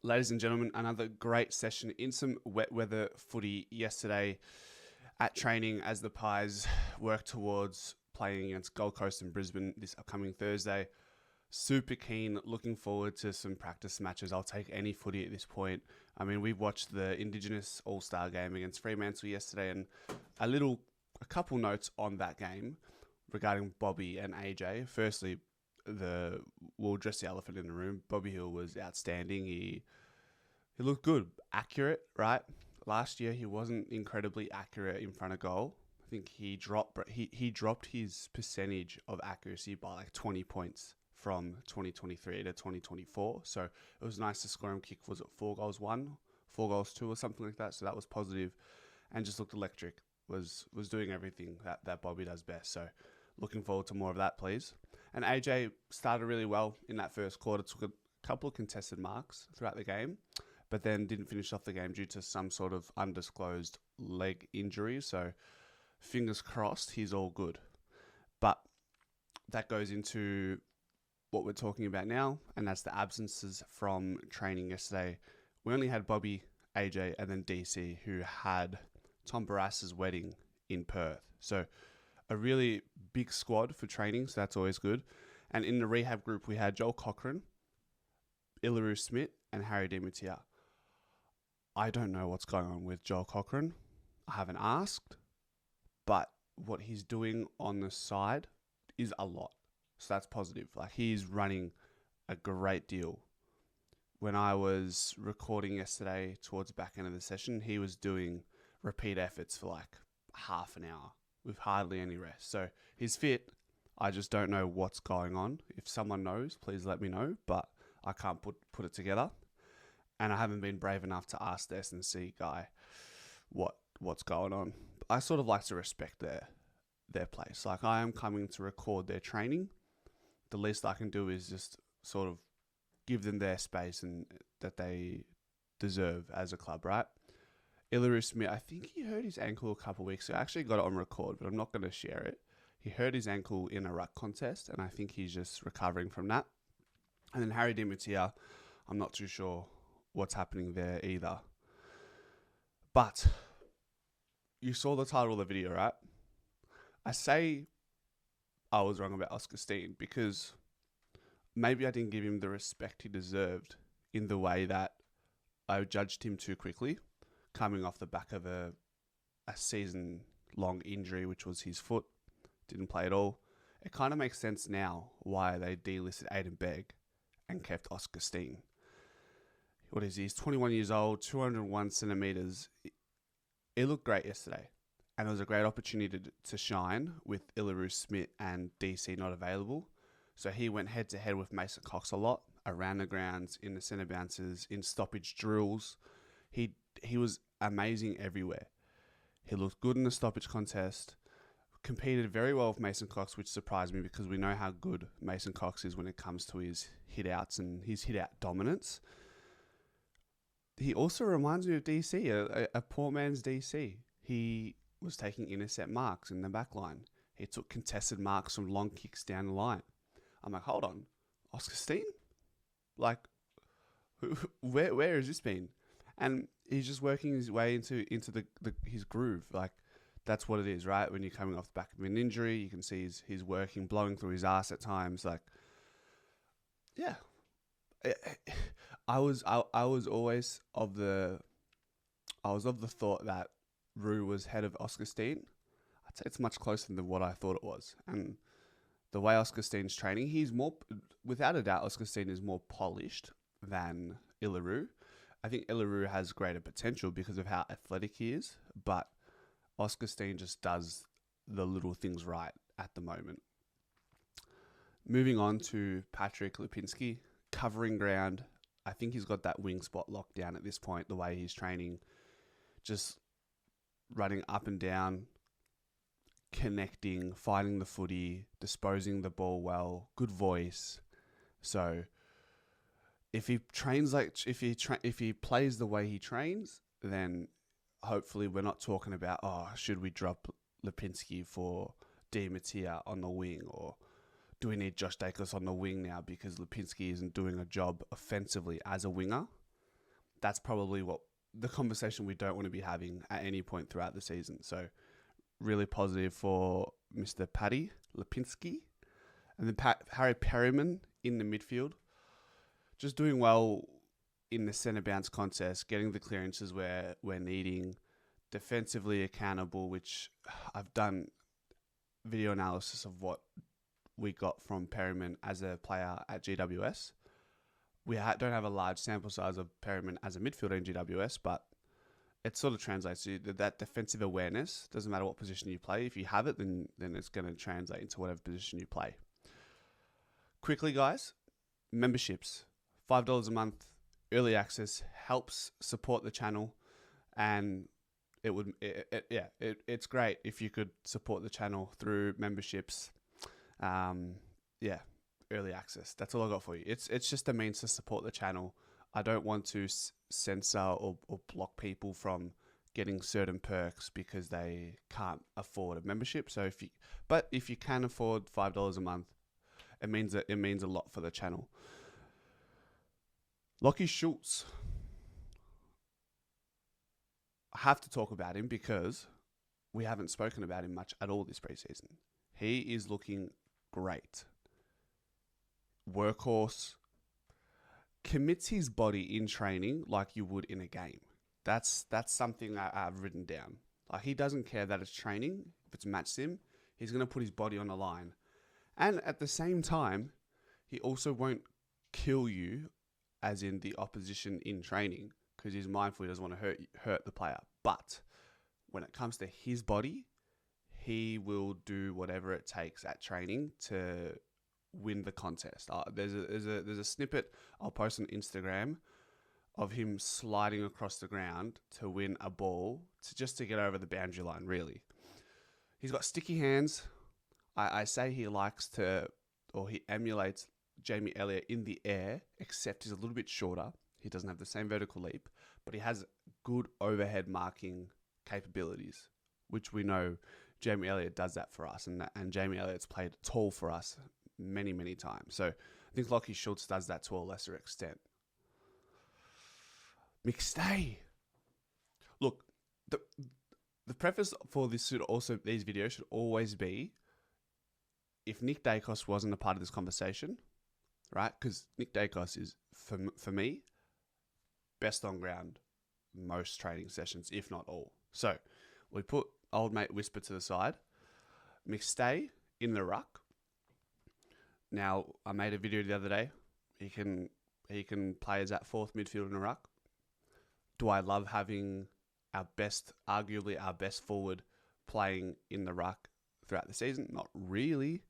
Ladies and gentlemen, another great session in some wet weather footy yesterday at training as the Pies work towards playing against Gold Coast and Brisbane this upcoming Thursday. Super keen, looking forward to some practice matches. I'll take any footy at this point. I mean, we watched the Indigenous All-Star game against Fremantle yesterday, and a couple notes on that game regarding Bobby and AJ. Firstly, we'll address the elephant in the room. Bobby Hill was outstanding. He looked good, accurate, right? Last year he wasn't incredibly accurate in front of goal. I think he dropped his percentage of accuracy by like 20 points from 2023 to 2024. So it was nice to score him kick. Was it 4 goals 1, 4 goals 2 or something like that? So that was positive and just looked electric. Was doing everything that Bobby does best. So looking forward to more of that, please. And AJ started really well in that first quarter, took a couple of contested marks throughout the game, but then didn't finish off the game due to some sort of undisclosed leg injury. So fingers crossed he's all good. But that goes into what we're talking about now, and that's the absences from training yesterday. We only had Bobby, AJ, and then DC, who had Tom Barrass's wedding in Perth. So a really big squad for training, so that's always good. And in the rehab group, we had Joel Cochran, Ilaru Smith, and Harry Demetia. I don't know what's going on with Joel Cochran. I haven't asked, but what he's doing on the side is a lot. So that's positive. Like, he's running a great deal. When I was recording yesterday towards the back end of the session, he was doing repeat efforts for like half an hour with hardly any rest. So he's fit. I just don't know what's going on. If someone knows, please let me know, but I can't put it together. And I haven't been brave enough to ask the S&C guy what's going on. I sort of like to respect their place. Like, I am coming to record their training. The least I can do is just sort of give them their space and that they deserve as a club, right? Ilaru Smith, I think he hurt his ankle a couple of weeks ago. I actually got it on record, but I'm not going to share it. He hurt his ankle in a ruck contest, and I think he's just recovering from that. And then Harry Demetia, I'm not too sure what's happening there either. But you saw the title of the video, right? I say I was wrong about Oscar Steen because maybe I didn't give him the respect he deserved in the way that I judged him too quickly, coming off the back of a season-long injury, which was his foot. Didn't play at all. It kind of makes sense now why they delisted Aiden Begg and kept Oscar Steen. What is he? He's 21 years old, 201 centimetres. It looked great yesterday. And it was a great opportunity to shine with Ilaru Smith and DC not available. So he went head-to-head with Mason Cox a lot, around the grounds, in the centre bounces, in stoppage drills. He was amazing everywhere. He looked good in the stoppage contest, competed very well with Mason Cox, which surprised me because we know how good Mason Cox is when it comes to his hit-outs and his hit-out dominance. He also reminds me of DC, a poor man's DC. He was taking intercept marks in the back line. He took contested marks from long kicks down the line. I'm like, hold on, Oscar Steen? Like, where has this been? And he's just working his way into his groove. Like, that's what it is, right? When you're coming off the back of an injury, you can see he's working, blowing through his ass at times. Like, yeah, I was always of the thought that Rue was head of Oscar Steen. I'd say it's much closer than what I thought it was. And the way Oscar Steen's training, he's more, without a doubt, Oscar Steen is more polished than Ilaru. I think Ilaru has greater potential because of how athletic he is, but Oscar Steen just does the little things right at the moment. Moving on to Patrick Lipinski, covering ground. I think he's got that wing spot locked down at this point, the way he's training. Just running up and down, connecting, fighting the footy, disposing the ball well, good voice. So if he trains if he plays the way he trains, then hopefully we're not talking about, should we drop Lipinski for Di Mattia on the wing, or do we need Josh Dacos on the wing now because Lipinski isn't doing a job offensively as a winger? that's probably what the conversation we don't want to be having at any point throughout the season. So really positive for Mr. Paddy Lipinski. And then Harry Perryman in the midfield. Just doing well in the centre bounce contest, getting the clearances where we're needing, defensively accountable, which I've done video analysis of what we got from Perryman as a player at GWS. We don't have a large sample size of Perryman as a midfielder in GWS, but it sort of translates to that defensive awareness. Doesn't matter what position you play. If you have it, then it's going to translate into whatever position you play. Quickly, guys, memberships. $5 a month, early access, helps support the channel, and it's great if you could support the channel through memberships. Early access. That's all I got for you. It's just a means to support the channel. I don't want to censor or block people from getting certain perks because they can't afford a membership. So if you can afford $5 a month, it means a lot for the channel. Lockie Schultz. I have to talk about him because we haven't spoken about him much at all this preseason. He is looking great. Workhorse. Commits his body in training like you would in a game. That's something I've written down. Like, he doesn't care that it's training. If it's match sim, he's going to put his body on the line. And at the same time, he also won't kill you, as in the opposition in training, because he's mindful he doesn't want to hurt the player. But when it comes to his body, he will do whatever it takes at training to win the contest. There's a snippet I'll post on Instagram of him sliding across the ground to win a ball to get over the boundary line. Really, he's got sticky hands. I say he likes to, or he emulates Jamie Elliott in the air, except he's a little bit shorter. He doesn't have the same vertical leap, but he has good overhead marking capabilities, which we know Jamie Elliott does that for us, and Jamie Elliott's played tall for us many, many times. So I think Lockie Schultz does that to a lesser extent. McStay. Look, the preface for these videos should always be, if Nick Dacos wasn't a part of this conversation, right? Because Nick Dacos is, for me, best on ground most training sessions, if not all. So we put old mate Whisper to the side. McStay in the ruck. Now, I made a video the other day. He can play as that fourth midfielder in a ruck. Do I love having arguably our best forward playing in the ruck throughout the season? Not really.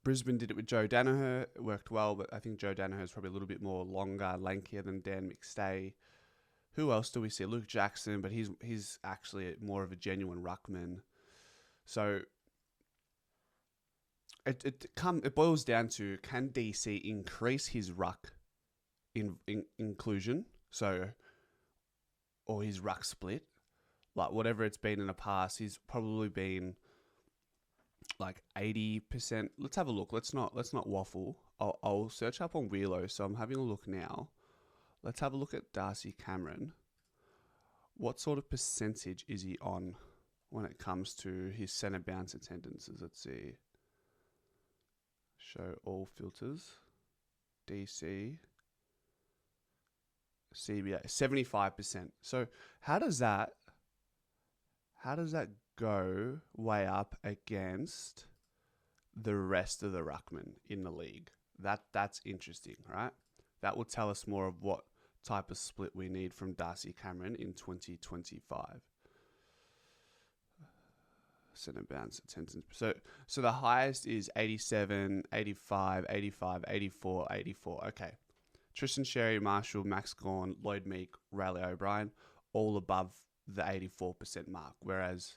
Brisbane did it with Joe Danaher. It worked well, but I think Joe Danaher is probably a little bit more longer, lankier than Dan McStay. Who else do we see? Luke Jackson, but he's actually more of a genuine ruckman. So it boils down to, can DC increase his ruck inclusion? So, or his ruck split, like whatever it's been in the past, he's probably been like 80%. Let's have a look. Let's not waffle. I'll search up on Wheelo. So I'm having a look now. Let's have a look at Darcy Cameron. What sort of percentage is he on when it comes to his centre bounce attendances? Let's see. Show all filters. DC. CBA. 75%. So how does that go way up against the rest of the ruckmen in the league? That's interesting, right? That will tell us more of what type of split we need from Darcy Cameron in 2025. Centre bounce attendance. So the highest is 87, 85, 85, 84, 84. Okay. Tristan Sherry, Marshall, Max Gawn, Lloyd Meek, Rayleigh O'Brien, all above the 84% mark, whereas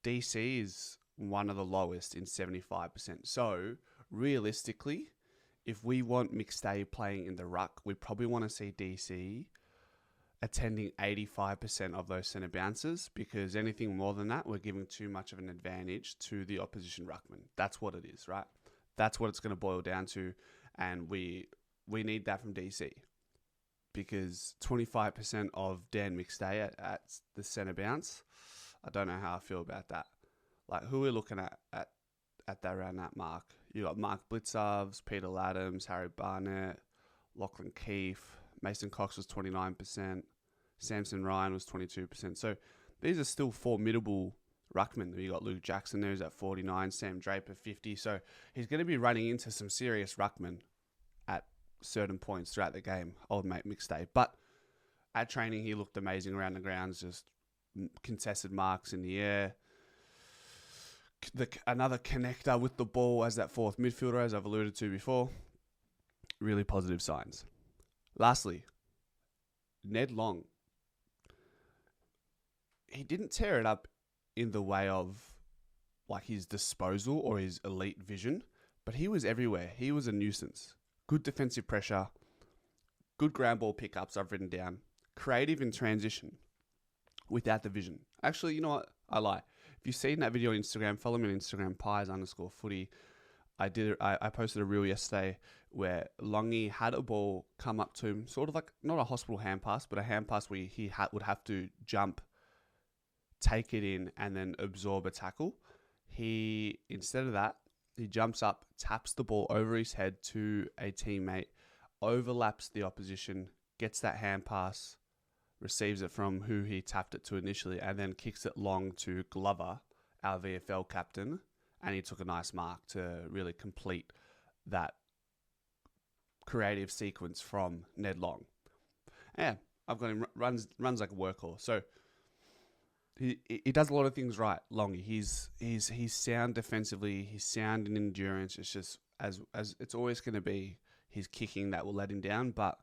DC is one of the lowest in 75%. So realistically, if we want McStay playing in the ruck, we probably want to see DC attending 85% of those centre bounces, because anything more than that, we're giving too much of an advantage to the opposition ruckman. That's what it is, right? That's what it's going to boil down to, and we need that from DC, because 25% of Dan McStay at the centre bounce. I don't know how I feel about that. Like, who are we looking at that around that mark? You got Mark Blitzarves, Peter Laddams, Harry Barnett, Lachlan Keefe, Mason Cox was 29%, Samson Ryan was 22%. So these are still formidable ruckmen. You got Luke Jackson there, who's at 49, Sam Draper 50. So he's going to be running into some serious ruckmen at certain points throughout the game, old mate McStay. But at training, he looked amazing around the grounds, just contested marks in the air. Another connector with the ball as that fourth midfielder, as I've alluded to before. Really positive signs. Lastly, Ned Long. He didn't tear it up in the way of like his disposal or his elite vision, but he was everywhere. He was a nuisance. Good defensive pressure, good ground ball pickups I've written down, creative in transition without the vision. Actually, you know what? I lie. If you've seen that video on Instagram, follow me on Instagram, Pies_Footy. I posted a reel yesterday where Longy had a ball come up to him, sort of like not a hospital hand pass, but a hand pass where he would have to jump, take it in, and then absorb a tackle. Instead of that, he jumps up, taps the ball over his head to a teammate, overlaps the opposition, gets that hand pass, receives it from who he tapped it to initially, and then kicks it long to Glover, our VFL captain, and he took a nice mark to really complete that creative sequence from Ned Long. Yeah, I've got him runs like a workhorse. So he does a lot of things right, Longy. He's sound defensively, he's sound in endurance. It's just as it's always going to be his kicking that will let him down, but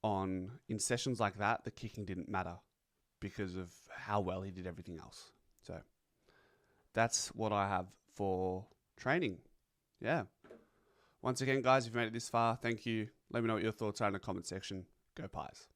in sessions like that, the kicking didn't matter because of how well he did everything else. So that's what I have for training. Yeah. Once again, guys, if you made it this far, thank you. Let me know what your thoughts are in the comment section. Go Pies.